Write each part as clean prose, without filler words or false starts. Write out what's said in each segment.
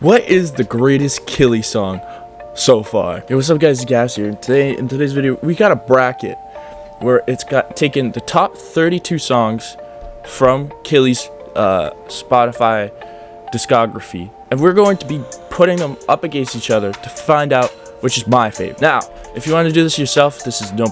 What is the greatest KILLY song so far? Hey, what's up guys, it's Gabzzz here. In today's video, we got a bracket where it's got taken the top 32 songs from KILLY's Spotify discography, and we're going to be putting them up against each other to find out which is my favorite. Now, if you want to do this yourself, this is no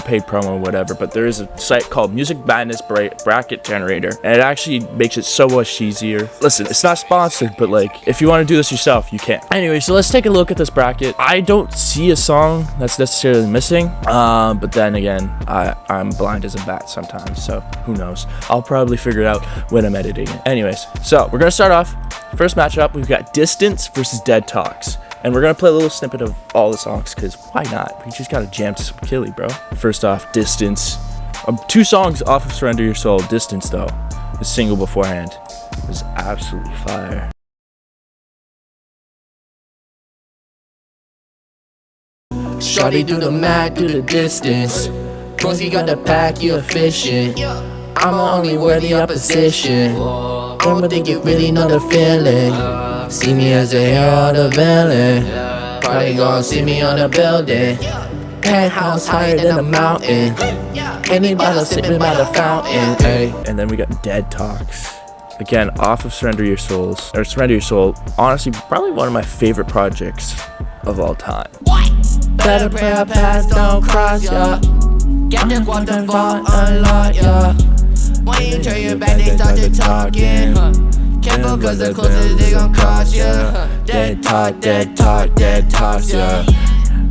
paid promo or whatever, but there is a site called Music Madness Bracket Generator, and it actually makes it so much easier. Listen, it's not sponsored, but like, if you want to do this yourself, you can. Anyway, so let's take a look at this bracket. I don't see a song that's necessarily missing, but then again, I'm blind as a bat sometimes, so who knows? I'll probably figure it out when I'm editing it. Anyways, so we're gonna start off. First matchup, we've got Distance versus Dead Talks. And we're gonna play a little snippet of all the songs, because why not? We just gotta jam to some KILLY, bro. First off, Distance. 2 songs off of Surrender Your Soul. Distance, though, the single beforehand, was absolutely fire. Shawty do the math, do the distance. Pussy got the pack, you efficient. I'm the only worthy opposition. I don't think you really know the feeling. See me as a hero or the villain. Probably gon' see me on the building. Penthouse higher than a mountain. Anybody sipping by the fountain. Hey. And then we got Dead Talks. Again, off of Surrender Your Souls, or Surrender Your Soul. Honestly, probably one of my favorite projects of all time. Better pray our paths don't cross, ya. Get the quantum vault unlock, ya. When you turn your back, they start to talking. Careful cause the closest they gon' cross ya. Dead talk, dead talk, dead talks ya.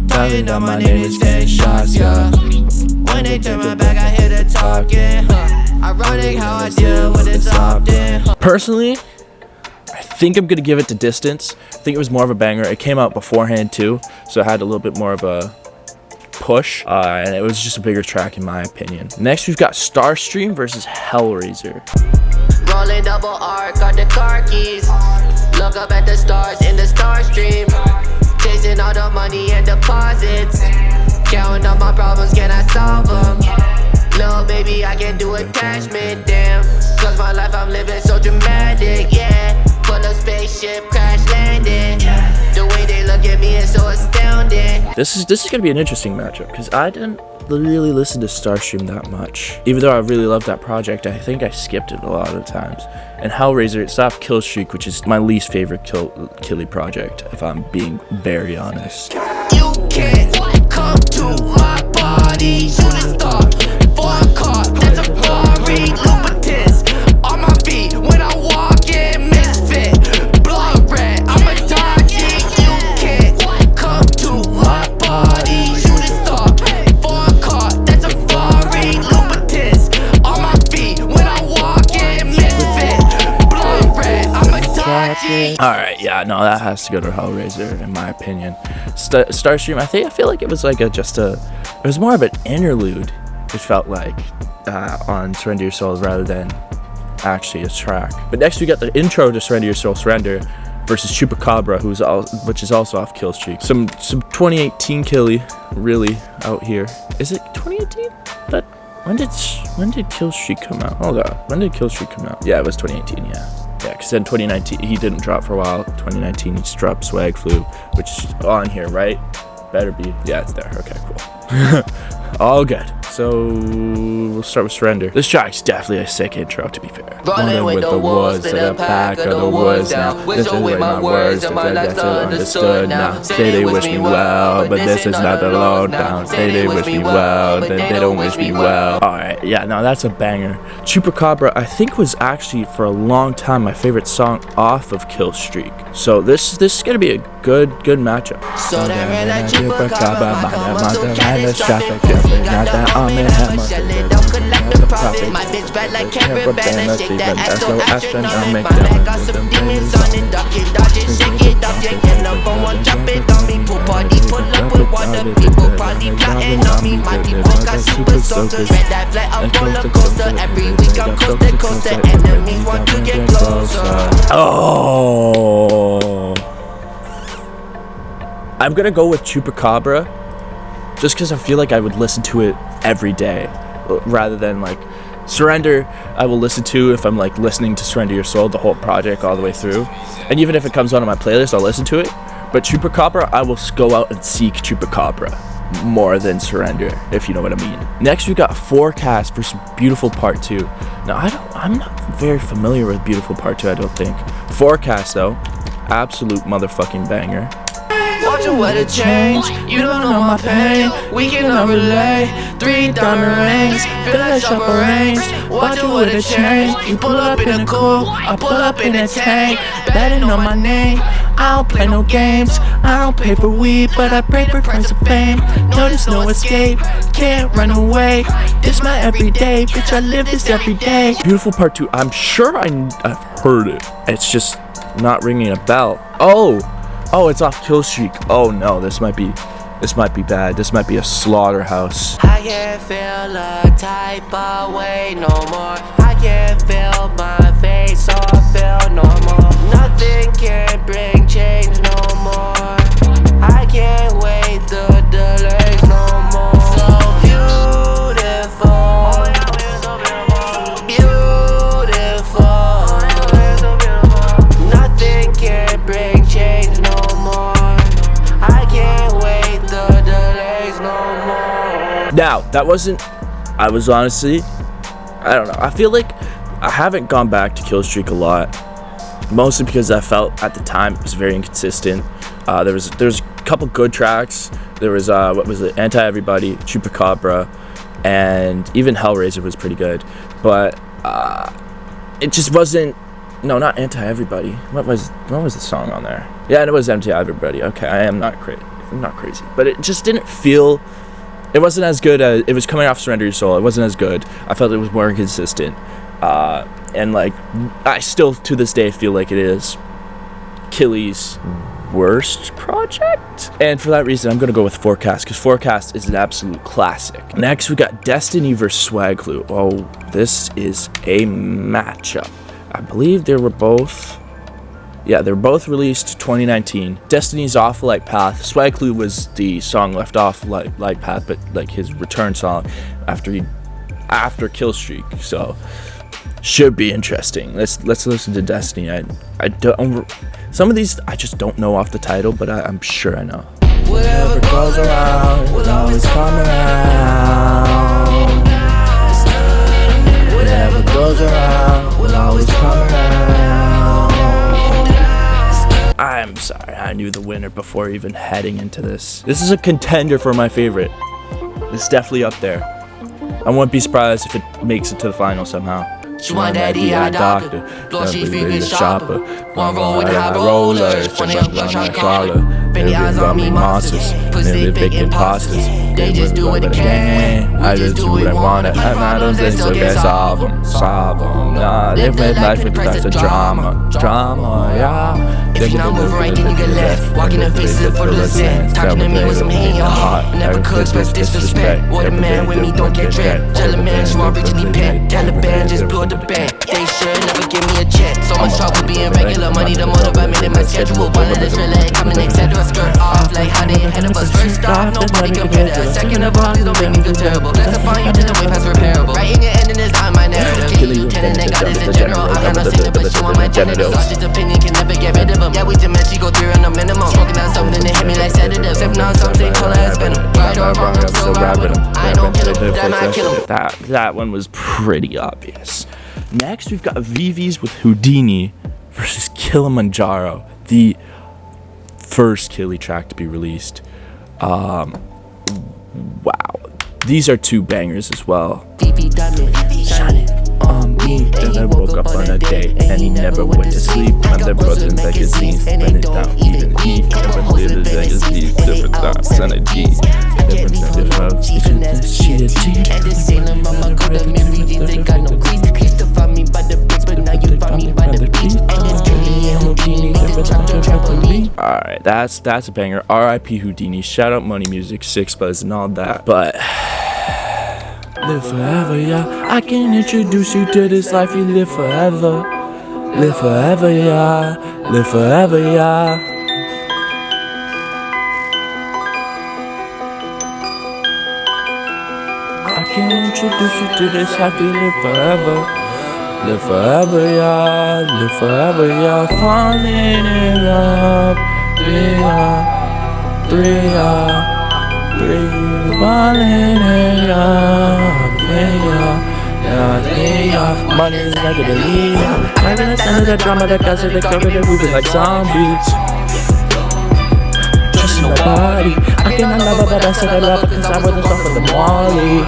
Telling them my name is 10 shots ya. When they turn my back, I hear the talking. Ironic how I deal with it often. Personally, I think I'm gonna give it to Distance. I think it was more of a banger. It came out beforehand too, so it had a little bit more of a push, and it was just a bigger track in my opinion. Next, we've got Starstream versus Hellraiser. Rolling double R, got the car keys. Look up at the stars in the star stream. Chasing all the money and deposits. Counting up my problems, can I solve them? Little baby, I can do attachment, damn. Cause my life I'm living so dramatic, yeah. Full of spaceship, crash landing. The way they look at me is so astounding. This is gonna be an interesting matchup, because I didn't really listen to Starstream that much. Even though I really love that project, I think I skipped it a lot of times. And Hellraiser, it's off Kill Streak, which is my least favorite KILLY project, if I'm being very honest. You can't come to my party, shoot a star, for a car, that's a Ferrari, Louboutins on my feet when I walk in, misfit, blood red, I'm a dodgy. You can't come to my party, shoot a star, for a car, that's a Ferrari, Louboutins on my feet when I walk in, misfit, blood red, I'm a dodgy. Alright, yeah, no, that has to go to Hellraiser, in my opinion. Starstream, I feel like it was like it was more of an interlude, it felt like, on Surrender Your Soul rather than actually a track. But next we got the intro to Surrender Your Soul, Surrender versus Chupacabra, which is also off Kill Streak. Some 2018 KILLY really out here. Is it 2018? But when did Kill Streak come out? Hold on, when did Kill Streak come out? Yeah, it was 2018, yeah. Yeah, because then 2019, he didn't drop for a while. 2019, he just dropped Swag Flu, which is on here, right? Better be. Yeah, it's there. Okay, cool. All good. So we'll start with Surrender. This track's definitely a sick intro, to be fair. Rolling with the wolves to the pack of the woods now. Whistle with my words and my life's understood now. Say they wish me well, but this is not the lowdown. Say they wish me well, but they don't wish me well. Alright, yeah, no, that's a banger. Chupacabra, I think, was actually for a long time my favorite song off of Kill Streak. So this is gonna be a good matchup. So they ran that Chupacabra, my muscle caddies dropping. Got that arm and hammer. Shell it up, collect the profit. My bitch bad like Carabana. Shake that ass so astronomic. My back got some demons on it. Duck it, dodge it, shake it up. Yeah, get up on one, drop it on me. Pool party, pull up with water. People probably plotting on me. My people got super soldiers. Red eye fly up roller coaster. Every week I'm coast to coast. The enemies want to get closer. Oh, I'm gonna go with Chupacabra, just because I feel like I would listen to it every day, rather than like Surrender, I will listen to if I'm like listening to Surrender Your Soul, the whole project all the way through. And even if it comes on my playlist, I'll listen to it. But Chupacabra, I will go out and seek Chupacabra more than Surrender, if you know what I mean. Next, we got Forecast for some Beautiful Part 2. Now, I'm not very familiar with Beautiful Part 2, I don't think. Forecast, though, absolute motherfucking banger. Watching weather change, you don't know my pain. We cannot relate. 3 diamond rings, feel like sharper range. Watching weather change, you pull up in a coupe, I pull up in a tank. Betting on my name, I don't play no games. I don't pay for weed, but I pray for friends of fame. No, there's no escape, can't run away. This my everyday, bitch, I live this every day. Beautiful Part 2, I'm sure I've heard it. It's just not ringing a bell. Oh, it's off Kill Streak. Oh no, this might be bad. This might be a slaughterhouse. I can't feel a type of way no more. I can't feel my face or feel normal. Nothing can bring change no more. I can't wait the delays no more. So beautiful, beautiful. Nothing can bring change no more. I can't wait the delays no more. Now, I was honestly, I don't know. I feel like I haven't gone back to Kill Streak a lot. Mostly because I felt at the time it was very inconsistent. There was a couple good tracks. There was what was it? Anti Everybody, Chupacabra, and even Hellraiser was pretty good. But it just wasn't. No, not Anti Everybody. What was the song on there? Yeah, and it was Anti Everybody. Okay, I'm not crazy, but it just didn't feel. It wasn't as good as it was coming off Surrender Your Soul. It wasn't as good. I felt it was more inconsistent. And like, I still to this day feel like it is KILLY's worst project. And for that reason, I'm gonna go with Forecast, because Forecast is an absolute classic. Next, we got Destiny vs. Swag Flu. Oh, this is a matchup. I believe they were both released 2019. Destiny's Off Light Path. Swag Flu was the song left off Light Path, but like his return song after Kill Streak. So should be interesting. Let's listen to Destiny. I don't. Some of these I just don't know off the title, but I'm sure I know. Whatever goes around will always come around. Whatever goes around will always come around. I'm sorry, I knew the winner before even heading into this. This is a contender for my favorite. It's definitely up there. I wouldn't be surprised if it makes it to the final somehow. She want that eye doctor, blow she figure shopper. One roll with the high rollers, one young bloodshot caller. Many eyes on me monsters, pussy fake imposters. They just do what they can, I just do what I want. I'm not those that still get solve them. Nah, they live life with the price of drama, yeah. If you're not moving right, then you get left. Walking in faces for the sin. Talking to me with some hate in your heart. Never could express disrespect. What a man with me don't get dread. Tell a man, small reaching the pen. Taliban just blew the bank. They should never give me a check. So much trouble being regular money. The motive I made in my schedule. One of this relay coming, etc. Skirt off like how they ahead of us. First off, nobody compared to us. Second of all, these don't make me feel terrible. Flex upon you till the way past repairable. Right in your ending is not my narrative. Killing lieutenant and God is the general. I'm not saying it, but she want my genitals. Sausage opinion can never get rid of them. Yeah, we dementia go through on a minimum. Smoking on something that hit me like sedative. Sipping on something cold as venom. Right or wrong, I'm still ride with them. I don't kill him, then I kill him. That one was pretty obvious. Next, we've got VVs with Houdini versus Kilimanjaro, the first KILLY track to be released. Wow. These are two bangers as well. Shining on me. Then I woke up on a day and he never went to sleep. And the brothers in magazines, spend it down, even eat. Never live his legacies, different thoughts and a G. Different she a G. And this ain't a mama could have been reading, they got no crease. Used to find me by the bricks, but now you find me by the beach. And it's KILLY and Houdini, the trampoline. Alright, that's a banger. R.I.P. Houdini. Shout out Money Music, Six Buzz, and all that. But live forever, yeah. I can introduce you to this life. You live forever. Live forever, yeah. Live forever, yeah. I can introduce you to this happy live forever. Live forever, yeah. Live forever, yeah. Falling in love. 3, falling in love. 3, money is like a delete. I'm in the center of the drama that does it. They cover the moving like zombies. Just in my body. I cannot love her, but I said I love her because I wasn't off of the Molly.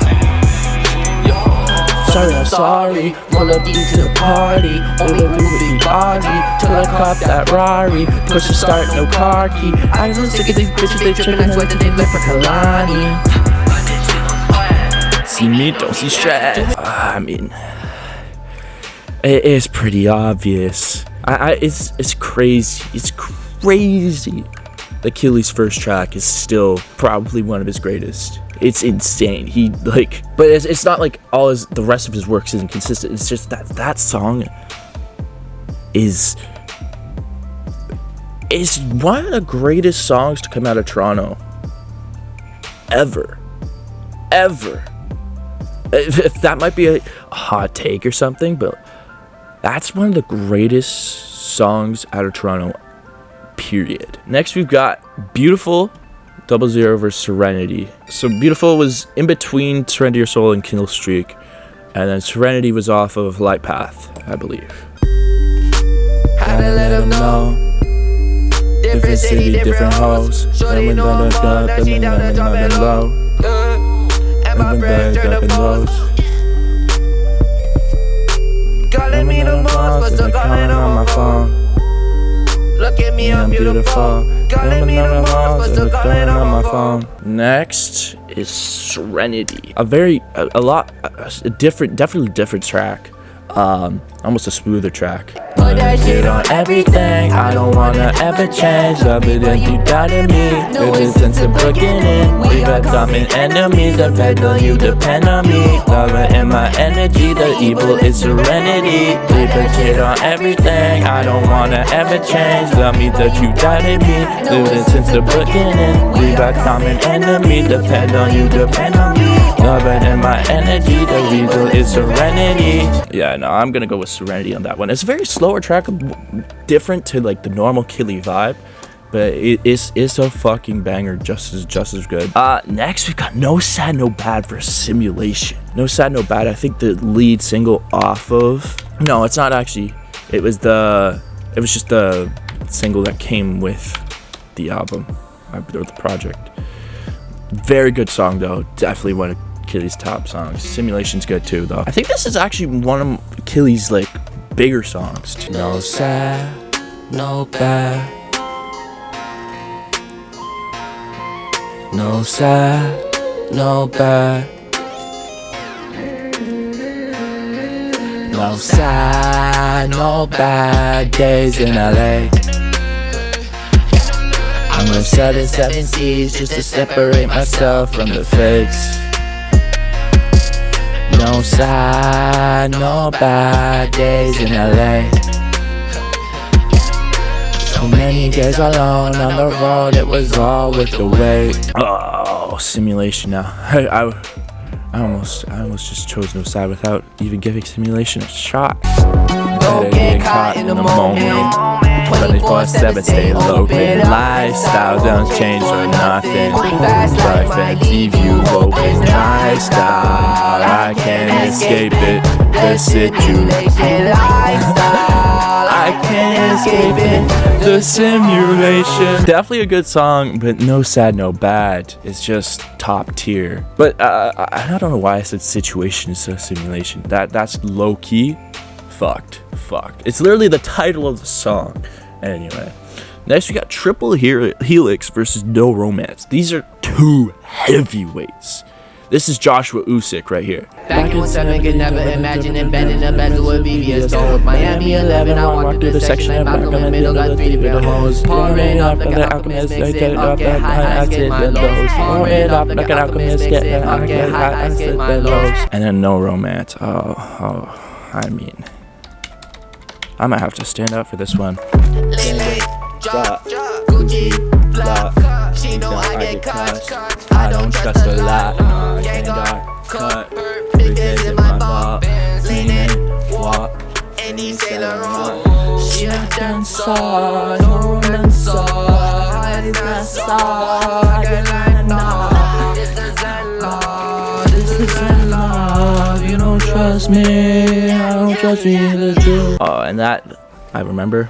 Sorry, I'm sorry. Pull up deep to the party. Over with the body. Till I cop that Rari. Push the start, no car key. I was sick of these bitches, they tripping. I swear that they live for Kalani. See me, don't see stress. I mean, it is pretty obvious. It's crazy. It's crazy that KILLY's first track is still probably one of his greatest. It's insane. He like, but it's not like the rest of his works isn't consistent. It's just that song is one of the greatest songs to come out of Toronto ever. If that might be a hot take or something, but that's one of the greatest songs out of Toronto, period. Next we've got Beautiful 00 versus Serenity. So Beautiful was in between Surrender Your Soul and Kill Streak, and then Serenity was off of Light Path, I believe. Had to let him know. Different city, different hoes. Shorty know I'm gone, that she down and dropping low. And my breath turned up close. Calling me the most, but still calling on my phone. Look at me, I'm beautiful. Calling me the most, but still calling on my phone. Next is Serenity. Definitely different track. Almost a smoother track. Put that shit on everything. I don't wanna ever change. Love it and you doubted me. It is since the beginning. We got common enemies. Depend on you, depend on me. Love it in my energy. The evil is Serenity. Leave a kid on everything. I don't wanna ever change. Love me that you doubted me. Live it since the beginning. We got common enemies. Depend on you, depend on me. Love it in my energy. The evil is Serenity. Yeah, no, I'm gonna go with Serenity on that one. It's a very slower track, different to like the normal KILLY vibe, but it is a fucking banger, just as good. Next we got No Sad No Bad for Simulation. No Sad No Bad, I think the lead single off of, no, it's not actually, it was just the single that came with the album or the project. Very good song though, definitely one of KILLY's top songs. Simulation's good too though. I think this is actually one of KILLY's like bigger songs too. No sad, no bad. No sad, no bad. No sad, no bad days in LA. I'm gonna set in 7 seas just to separate myself from the fakes. No sad, no bad days in LA. So many days alone on the road, it was all with the weight. Oh, Simulation now. I almost just chose No Sad without even giving Simulation a shot. Don't get caught in the moment. 24/7, stay low-key. Lifestyle don't change or nothing. Life and view open lifestyle. I can't escape it. The situation. I can't escape it. The simulation. Definitely a good song, but No Sad, No Bad. It's just top tier. But I don't know why I said situation instead of simulation. That's low key. Fucked. It's literally the title of the song. Anyway, next we got Triple Helix versus No Romance. These are two heavyweights. This is Joshua Usyk right here. Back in 7, could never imagine embedding a bezel with BBS. Stone with Miami 11. I walked through the section like Malcolm in the middle. Got 3 different hoes. Pouring up like an alchemist. Mixed it up, get high, I skip my lows. Pouring up like an alchemist. Get up, get high, I skip my lows. And then No Romance. Oh, I mean, I might have to stand up for this one. Lily, drop, Gucci, flop. She know I get caught. I don't trust a lot. Gang guard, cut. Big days in my bar, leaning, walk. And he say the wrong. She a dancer, no dancer. This isn't love, this isn't love. You don't trust me, I don't trust you either. Oh, and that, I remember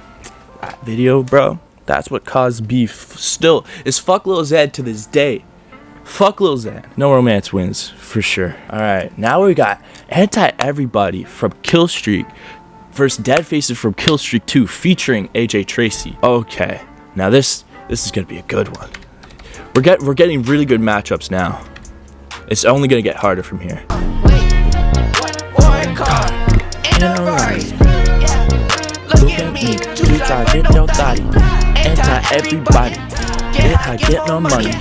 that video, bro. That's what caused beef. Still, is fuck Lil Zed to this day. Fuck Lil Zed. No Romance wins, for sure. Alright, now we got Anti-Everybody from Kill Streak versus Dead Faces from Kill Streak 2 featuring AJ Tracy. Okay, now this is gonna be a good one. We're getting really good matchups now. It's only gonna get harder from here. Look at me, two try get your body. Anti-Everybody, get no money.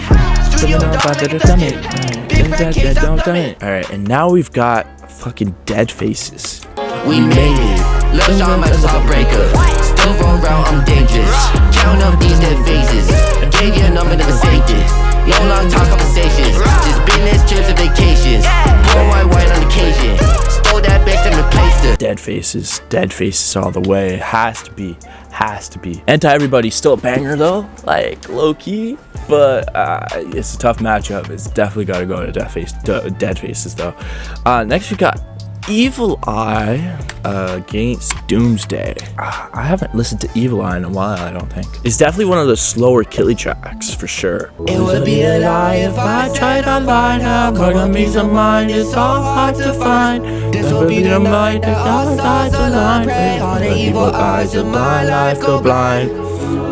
Alright, and now we've got fucking Dead Faces. We made it. Lil John my breaker. Still roll around, I'm dangerous. Count up these dead faces. Gave you a number, never saved it. No long talk conversations. Just business trips and vacations. Pour white on occasion. Stole that bitch and replaced her. Dead faces all the way. Has to be. Anti-Everybody still a banger though, like low key, but it's a tough matchup. It's definitely got to go to Dead Faces though. Next we got Evil Eye against Doomsday. I haven't listened to Evil Eye in a while, I don't think. It's definitely one of the slower KILLY tracks for sure. It would be a lie if I tried to lie now. Cause peace of mind is all hard to find. This will be the night that all sides align. Pray all the evil eyes of my life go blind.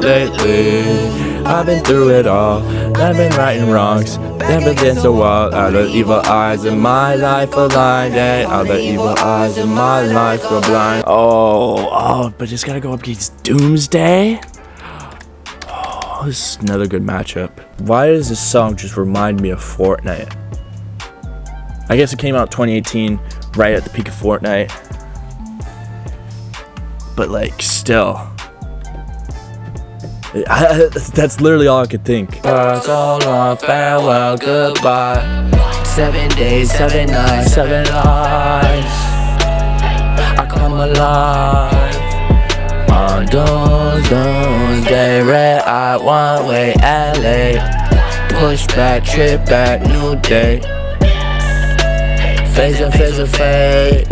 Lately, I've been through it all. I've been righting wrongs. Never been so wild. All the evil eyes in my life aligned. All the evil eyes in my life go blind. Oh, but it's gotta go up against Doomsday. Oh, this is another good matchup. Why does this song just remind me of Fortnite? I guess it came out 2018, right at the peak of Fortnite. But like, still. That's literally all I could think. So long, farewell, goodbye. 7 days, 7 nights, 7 lives. I come alive. On Doomsday, red eye, one way, LA. Push back, trip back, new day. Phase and fade.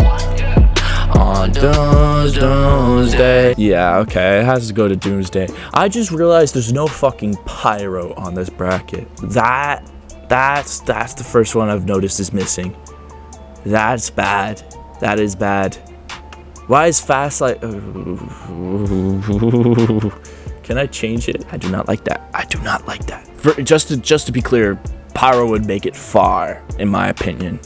On Doomsday. Yeah, okay, it has to go to Doomsday. I just realized there's no fucking pyro on this bracket. That's the first one I've noticed is missing. That's bad. That is bad. Why is fast like? Can I change it? I do not like that. I do not like that. Just to be clear, pyro would make it far, in my opinion.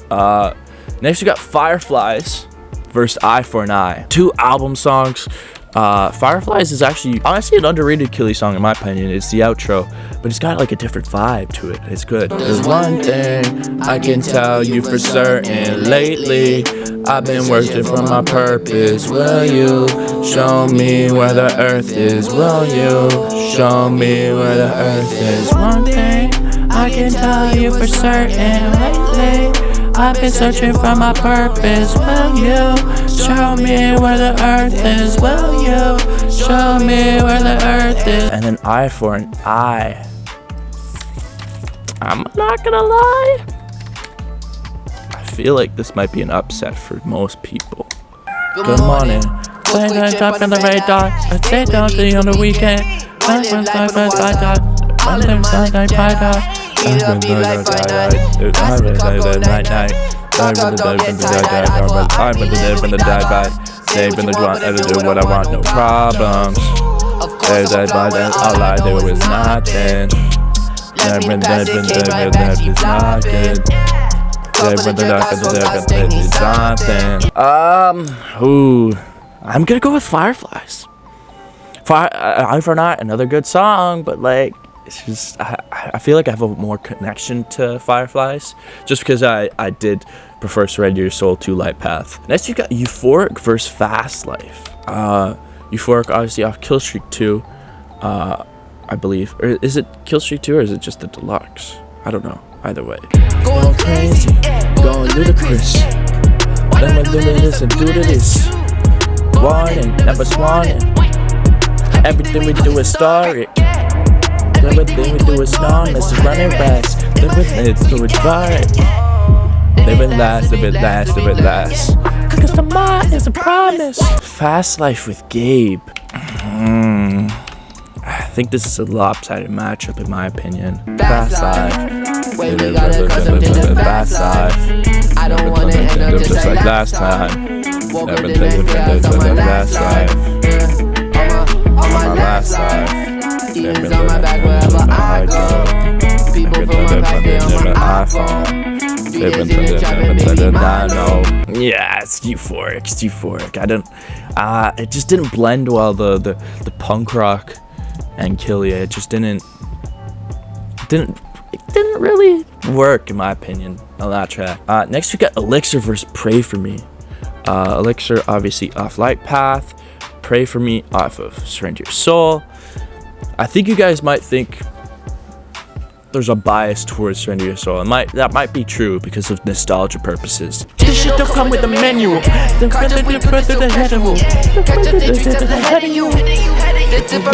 Next we got Fireflies versus Eye for an Eye. 2 album songs. Fireflies is actually honestly an underrated KILLY song in my opinion. It's the outro, but it's got like a different vibe to it. It's good. There's one thing I can tell you for certain. Lately, I've been working for my purpose. Will you show me where the earth is? Will you show me where the earth is? One thing I can tell you for certain. Lately, I've been searching for my purpose. Will you show me where the earth is? Will you show me where the earth is? And then Eye for an Eye. I'm not gonna lie, I feel like this might be an upset for most people. Good morning. When I jump in the radar, I stay down to you on the weekend. When I it'll be like fine night. I will go night night. Talk don't get tired. I'm in the live in the die by. Save in the grunt and do what I want, no problems. There's that by then all I do is nothing. Never been that is not good. I'm gonna go with Fireflies. Eye for an Eye, another good song, but like it's just I feel like I have a more connection to Fireflies just because I did prefer Surrender Your Soul to Light Path. Next you got Euphoric versus Fast Life. Euphoric obviously off Kill Streak 2, I believe. Or is it Kill Streak 2 or is it just the deluxe? I don't know. Either way. Going crazy, going going ludicrous. Let me do this and do this. Warning, never swanning. Everything we do is historic. Everything we do is enormous. It's running fast. Everything we do is right. Live it last, live it last, live it last. Cause tomorrow is a promise. Fast Life with Gabe. I think this is a lopsided matchup in my opinion. Fast Life. Fast Life. I don't wanna end up just like last time. Everything like last life. On my last life. Demons on my back wherever I go. People from my back, they on my iPhone. Yeah, it's euphoric. It's euphoric. It just didn't blend well. The punk rock and KILLY. It just didn't really work in my opinion on that track. Next we got Elixir versus Pray For Me. Elixir obviously off Light Path. Pray For Me off of Surrender Your Soul. I think you guys might think there's a bias towards Surrender Your Soul. That might be true because of nostalgia purposes. This shit don't come with a manual. The further the head of you. The head of you.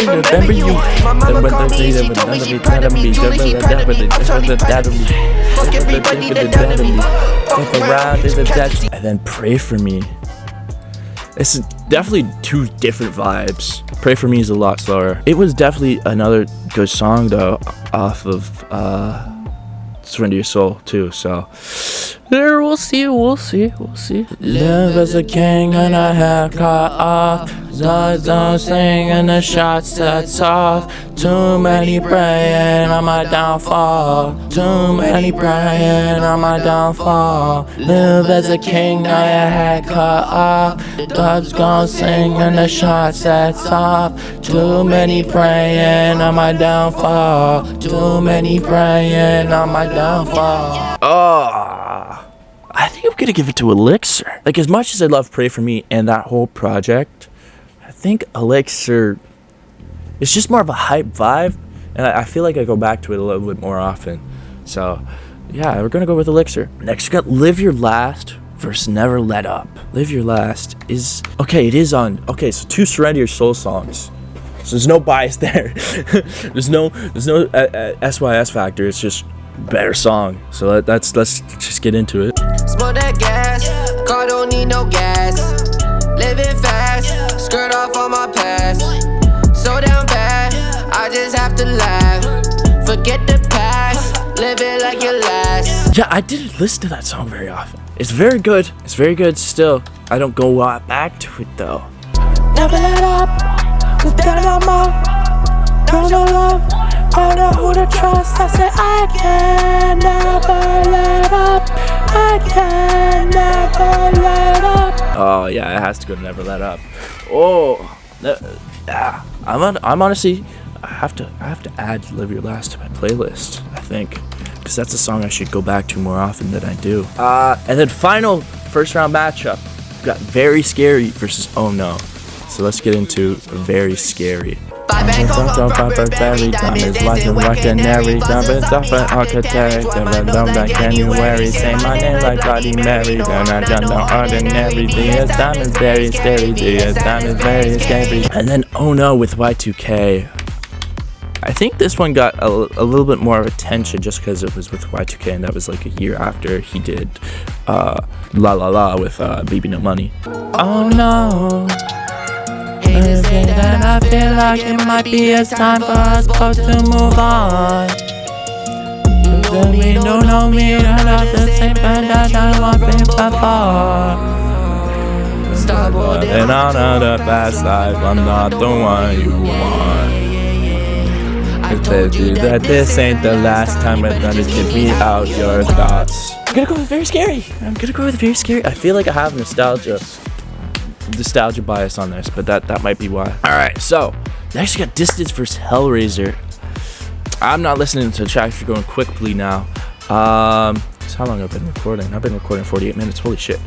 Remember you. And then Pray For Me. It's definitely two different vibes. Pray For Me is a lot slower. It was definitely another good song though, off of Surrender Your Soul too. So there, we'll see. Live as a king and I have cut off. Don't sing and the shot sets off. Too many praying on my downfall. Too many praying on my downfall. Live as a king, now your head cut off. Dogs gon' sing and the shot sets off. Too many praying on my downfall. Too many praying on my downfall. I think I'm gonna give it to Elixir. Like, as much as I love Pray For Me and that whole project, I think Elixir is just more of a hype vibe, and I feel like I go back to it a little bit more often. So yeah, we're gonna go with Elixir. Next we got Live Your Last versus Never Let Up. Live Your Last is okay. It is on. Okay, so two Surrender Your Soul songs. So there's no bias there. there's no SYS factor. It's just better song. So let's just get into it. Smoke that gas, car don't need no gas. Living fast, skirt off on my past. So damn bad, I just have to laugh. Forget the past, live it like your last. Yeah, I didn't listen to that song very often. It's very good. It's very good still. I don't go back to it though. Never let up, with better no more. There's no love, don't know who to trust. I said I can never let up. I can never let up. Oh yeah, it has to go to Never Let Up. Oh, yeah. I'm honestly, I have to add Live Your Last to my playlist. I think, because that's a song I should go back to more often than I do. And then final first round matchup, we've got Very Scary versus Oh No. So let's get into Very Scary. Ordinary, can you worry? Say my name like Bloody Mary. Then I jump on ordinary. This time is very scary. This time is very scary. And then Oh No with Y2K. I think this one got a little bit more of attention just because it was with Y2K, and that was like a year after he did La La La with Baby No Money. Oh no. Anything that I feel like it might be it's time for us both to move on. You don't know me, you're not the same friend that I want before. Stop holding And on the fast life, I'm not the one you want. I told you that this ain't the last time we're gonna give me out your thoughts. I'm gonna go with Very Scary. I feel like I have nostalgia bias on this, but that might be why. Alright, so next we got Distance versus Hellraiser. I'm not listening to the tracks, you're going quickly now. So how long I've been recording? I've been recording 48 minutes, holy shit.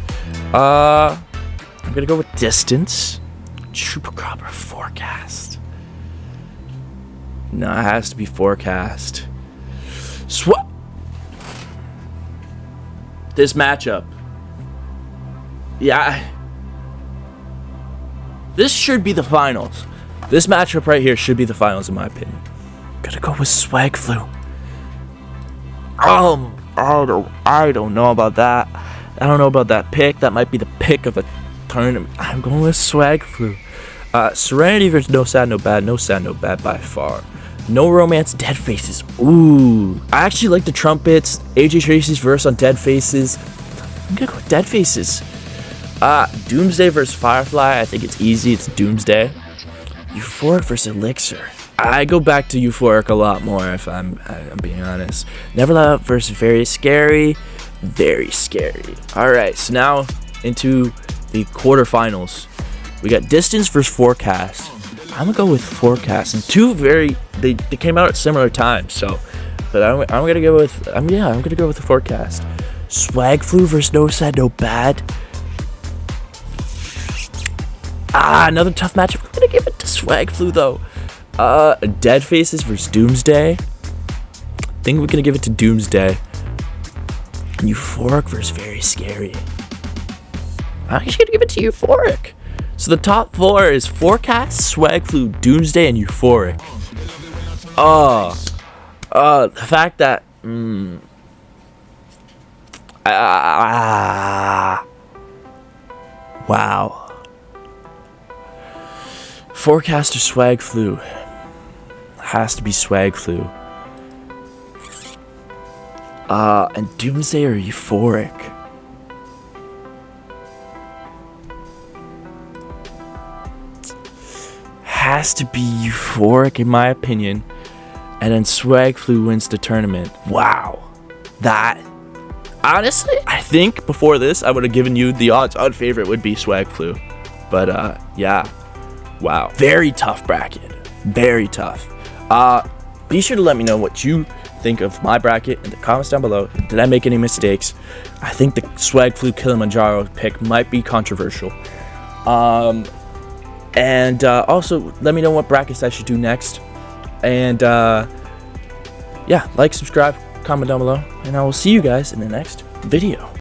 I'm gonna go with Distance. Chupacabra Forecast. No, it has to be Forecast. this matchup. Yeah. This should be the finals. This matchup right here should be the finals, in my opinion. Gonna go with Swag Flu. I don't know about that. I don't know about that pick. That might be the pick of the tournament. I'm going with Swag Flu. Serenity versus No Sad No Bad. No Sad No Bad by far. No Romance, Dead Faces. Ooh. I actually like the trumpets. AJ Tracy's verse on Dead Faces. I'm gonna go with Dead Faces. Doomsday versus Firefly. I think it's easy. It's Doomsday. Euphoric versus Elixir. I go back to Euphoric a lot more, if I'm being honest. Never Let Up versus Very Scary. Very Scary. Alright, so now into the quarterfinals. We got Distance versus Forecast. I'm gonna go with Forecast. And they came out at similar times, so but I'm gonna go with I'm gonna go with the Forecast. Swag Flu versus No Sad No Bad. Another tough matchup. I'm gonna give it to Swag Flu though. Dead Faces versus Doomsday. I think we're gonna give it to Doomsday. And Euphoric versus Very Scary. I'm actually gonna give it to Euphoric. So the top 4 is Forecast, Swag Flu, Doomsday, and Euphoric. The fact that wow. Forecast or Swag Flu? Has to be Swag Flu. And Doomsday or Euphoric? Has to be Euphoric in my opinion. And then Swag Flu wins the tournament. Wow. That. Honestly, I think before this, I would have given you the odds-on favorite would be Swag Flu. But, yeah. Wow. Very tough bracket. Very tough. Be sure to let me know what you think of my bracket in the comments down below. Did I make any mistakes? I think the Swag Flu Kilimanjaro pick might be controversial. And also, let me know what brackets I should do next. And, yeah, like, subscribe, comment down below. And I will see you guys in the next video.